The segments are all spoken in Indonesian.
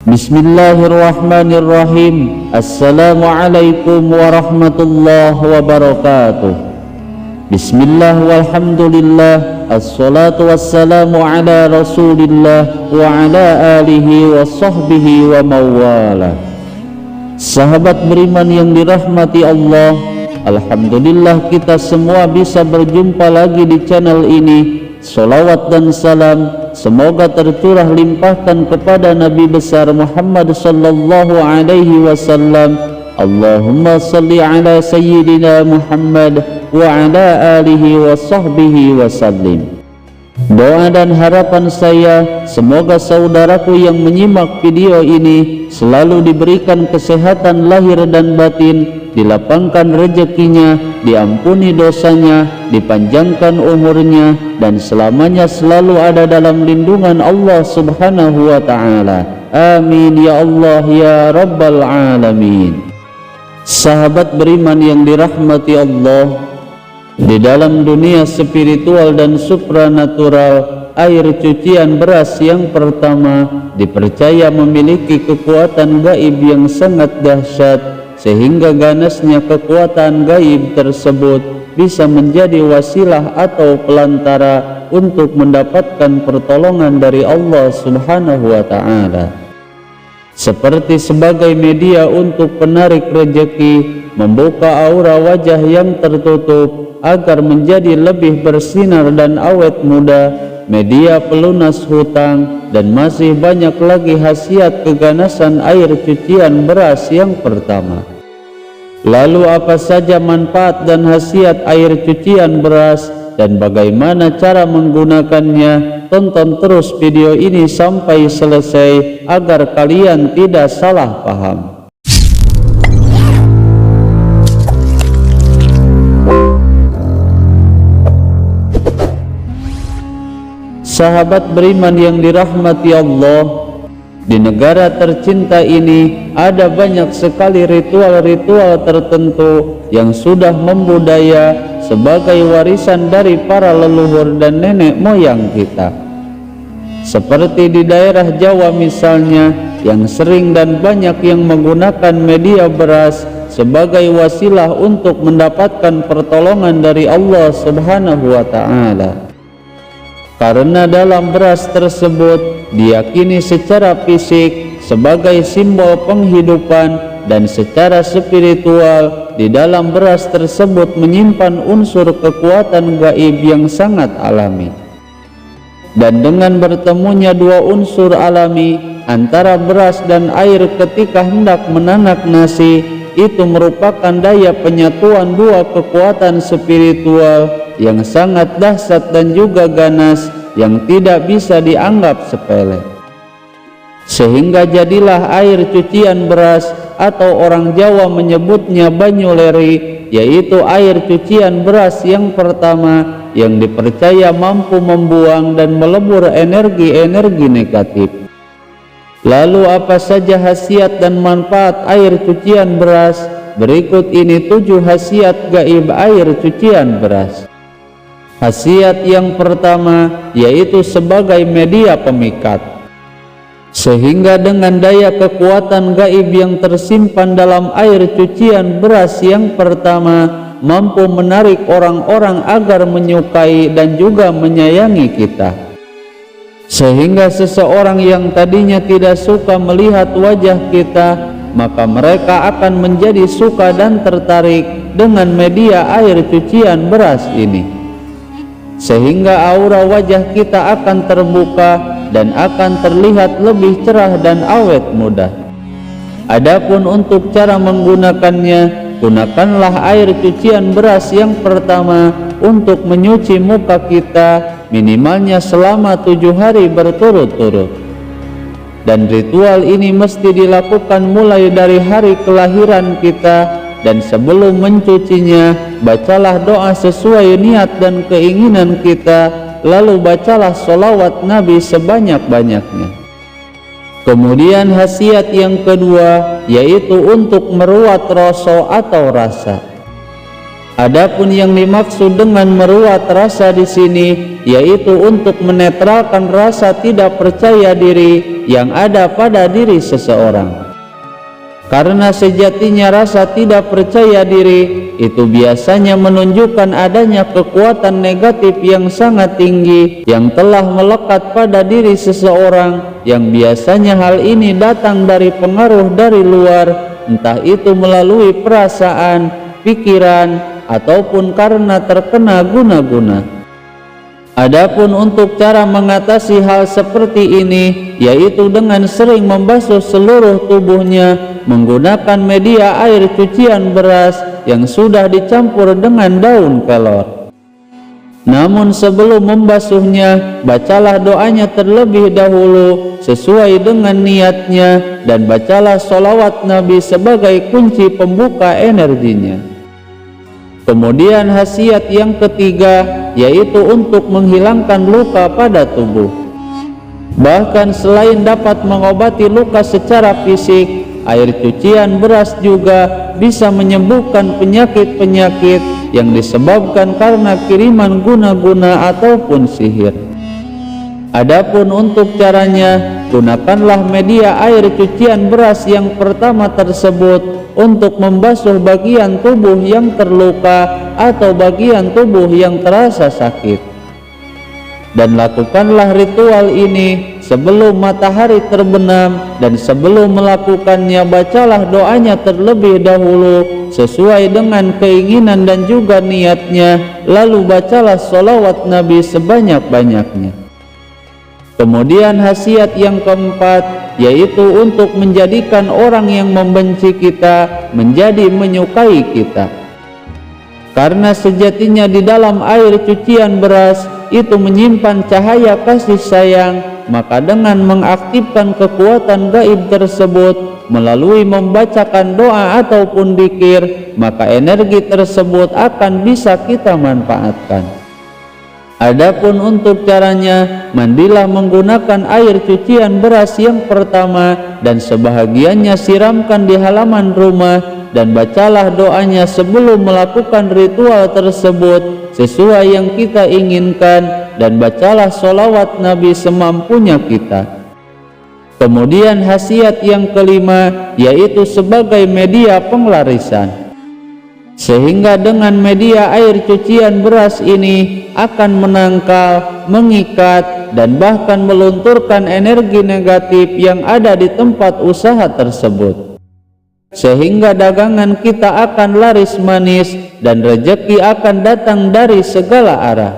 Bismillahirrahmanirrahim. Assalamualaikum warahmatullahi wabarakatuh. Bismillah walhamdulillah, assalatu wassalamu ala rasulillah wa ala alihi wa sahbihi wa mawala. Sahabat beriman yang dirahmati Allah, alhamdulillah kita semua bisa berjumpa lagi di channel ini. Salawat dan salam semoga tercurah limpahkan kepada Nabi besar Muhammad sallallahu alaihi wasallam. Allahumma salli ala sayyidina Muhammad wa ala alihi wa sahbihi wasallim. Doa dan harapan saya semoga saudaraku yang menyimak video ini selalu diberikan kesehatan lahir dan batin, dilapangkan rezekinya, diampuni dosanya, dipanjangkan umurnya, dan selamanya selalu ada dalam lindungan Allah subhanahu wa ta'ala. Amin ya Allah ya Rabbal Alamin. Sahabat beriman yang dirahmati Allah, di dalam dunia spiritual dan supranatural, air cucian beras yang pertama dipercaya memiliki kekuatan gaib yang sangat dahsyat, sehingga ganasnya kekuatan gaib tersebut bisa menjadi wasilah atau pelantara untuk mendapatkan pertolongan dari Allah subhanahu wa ta'ala, seperti sebagai media untuk penarik rejeki, membuka aura wajah yang tertutup agar menjadi lebih bersinar dan awet muda, media pelunas hutang, dan masih banyak lagi khasiat keganasan air cucian beras yang pertama. Lalu apa saja manfaat dan khasiat air cucian beras dan bagaimana cara menggunakannya? Tonton terus video ini sampai selesai agar kalian tidak salah paham. Sahabat beriman yang dirahmati Allah, di negara tercinta ini ada banyak sekali ritual-ritual tertentu yang sudah membudaya sebagai warisan dari para leluhur dan nenek moyang kita. Seperti di daerah Jawa misalnya, yang sering dan banyak yang menggunakan media beras sebagai wasilah untuk mendapatkan pertolongan dari Allah subhanahu wa ta'ala. Karena dalam beras tersebut diyakini secara fisik sebagai simbol penghidupan, dan secara spiritual di dalam beras tersebut menyimpan unsur kekuatan gaib yang sangat alami. Dan dengan bertemunya dua unsur alami antara beras dan air ketika hendak menanak nasi, itu merupakan daya penyatuan dua kekuatan spiritual yang sangat dahsyat dan juga ganas, yang tidak bisa dianggap sepele. Sehingga jadilah air cucian beras, atau orang Jawa menyebutnya Banyuleri, yaitu air cucian beras yang pertama yang dipercaya mampu membuang dan melebur energi-energi negatif. Lalu apa saja khasiat dan manfaat air cucian beras? Berikut ini 7 khasiat gaib air cucian beras. Khasiat yang pertama yaitu sebagai media pemikat, sehingga dengan daya kekuatan gaib yang tersimpan dalam air cucian beras yang pertama mampu menarik orang-orang agar menyukai dan juga menyayangi kita, sehingga seseorang yang tadinya tidak suka melihat wajah kita, maka mereka akan menjadi suka dan tertarik dengan media air cucian beras ini, sehingga aura wajah kita akan terbuka dan akan terlihat lebih cerah dan awet muda. Adapun untuk cara menggunakannya, gunakanlah air cucian beras yang pertama untuk menyuci muka kita minimalnya selama 7 hari berturut-turut. Dan ritual ini mesti dilakukan mulai dari hari kelahiran kita, dan sebelum mencucinya bacalah doa sesuai niat dan keinginan kita, lalu bacalah sholawat Nabi sebanyak-banyaknya. Kemudian khasiat yang kedua yaitu untuk meruat rasa atau rasa. Adapun yang dimaksud dengan meruat rasa di sini yaitu untuk menetralkan rasa tidak percaya diri yang ada pada diri seseorang. Karena sejatinya rasa tidak percaya diri itu biasanya menunjukkan adanya kekuatan negatif yang sangat tinggi yang telah melekat pada diri seseorang, yang biasanya hal ini datang dari pengaruh dari luar, entah itu melalui perasaan, pikiran, ataupun karena terkena guna-guna. Adapun untuk cara mengatasi hal seperti ini yaitu dengan sering membasuh seluruh tubuhnya menggunakan media air cucian beras yang sudah dicampur dengan daun kelor. Namun sebelum membasuhnya, bacalah doanya terlebih dahulu sesuai dengan niatnya dan bacalah sholawat Nabi sebagai kunci pembuka energinya. Kemudian khasiat yang ketiga yaitu untuk menghilangkan luka pada tubuh. Bahkan selain dapat mengobati luka secara fisik, air cucian beras juga bisa menyembuhkan penyakit-penyakit yang disebabkan karena kiriman guna-guna ataupun sihir. Adapun untuk caranya, gunakanlah media air cucian beras yang pertama tersebut untuk membasuh bagian tubuh yang terluka atau bagian tubuh yang terasa sakit. Dan lakukanlah ritual ini sebelum matahari terbenam, dan sebelum melakukannya bacalah doanya terlebih dahulu sesuai dengan keinginan dan juga niatnya, lalu bacalah sholawat Nabi sebanyak-banyaknya. Kemudian khasiat yang keempat yaitu untuk menjadikan orang yang membenci kita menjadi menyukai kita. Karena sejatinya di dalam air cucian beras itu menyimpan cahaya kasih sayang, maka dengan mengaktifkan kekuatan gaib tersebut melalui membacakan doa ataupun dzikir, maka energi tersebut akan bisa kita manfaatkan. Adapun untuk caranya, mandilah menggunakan air cucian beras yang pertama dan sebahagiannya siramkan di halaman rumah, dan bacalah doanya sebelum melakukan ritual tersebut sesuai yang kita inginkan, dan bacalah sholawat Nabi semampunya kita. Kemudian khasiat yang kelima yaitu sebagai media penglarisan. Sehingga dengan media air cucian beras ini akan menangkal, mengikat, dan bahkan melunturkan energi negatif yang ada di tempat usaha tersebut. Sehingga dagangan kita akan laris manis dan rezeki akan datang dari segala arah.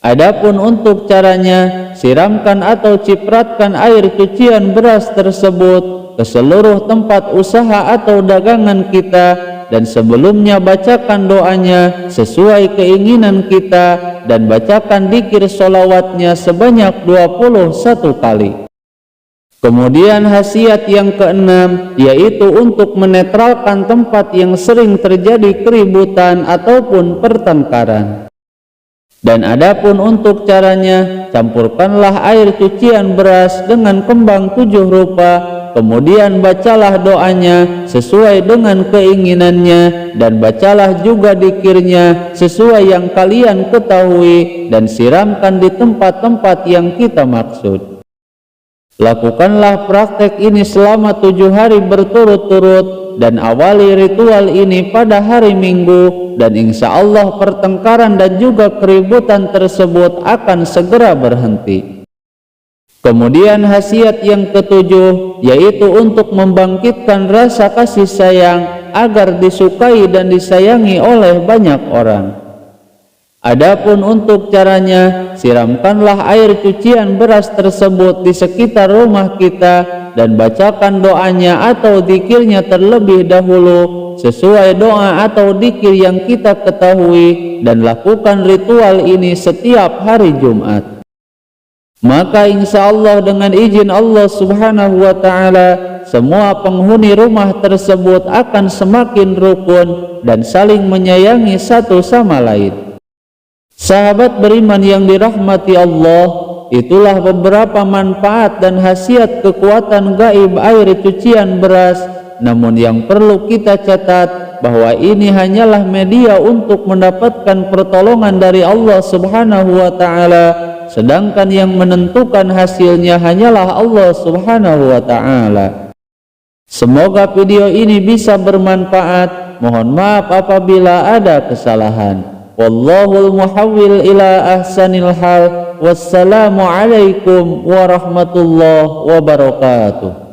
Adapun untuk caranya, siramkan atau cipratkan air cucian beras tersebut ke seluruh tempat usaha atau dagangan kita, dan sebelumnya bacakan doanya sesuai keinginan kita, dan bacakan dzikir sholawatnya sebanyak 21 kali. Kemudian khasiat yang keenam yaitu untuk menetralkan tempat yang sering terjadi keributan ataupun pertengkaran. Dan adapun untuk caranya, campurkanlah air cucian beras dengan kembang 7 rupa, kemudian bacalah doanya sesuai dengan keinginannya, dan bacalah juga dzikirnya sesuai yang kalian ketahui, dan siramkan di tempat-tempat yang kita maksud. Lakukanlah praktek ini selama 7 hari berturut-turut, dan awali ritual ini pada hari Minggu, dan insya Allah pertengkaran dan juga keributan tersebut akan segera berhenti. Kemudian khasiat yang ketujuh yaitu untuk membangkitkan rasa kasih sayang agar disukai dan disayangi oleh banyak orang. Adapun untuk caranya, siramkanlah air cucian beras tersebut di sekitar rumah kita, dan bacakan doanya atau dzikirnya terlebih dahulu sesuai doa atau dzikir yang kita ketahui, dan lakukan ritual ini setiap hari Jumat. Maka insya Allah dengan izin Allah subhanahu wa ta'ala, semua penghuni rumah tersebut akan semakin rukun dan saling menyayangi satu sama lain. Sahabat beriman yang dirahmati Allah, itulah beberapa manfaat dan khasiat kekuatan gaib air cucian beras. Namun yang perlu kita catat, bahwa ini hanyalah media untuk mendapatkan pertolongan dari Allah Subhanahu wa ta'ala, sedangkan yang menentukan hasilnya hanyalah Allah Subhanahu wa ta'ala. Semoga video ini bisa bermanfaat. Mohon maaf apabila ada kesalahan. Wallahul muhawwil ila ahsanil hal. Wassalamu alaikum warahmatullahi wabarakatuh.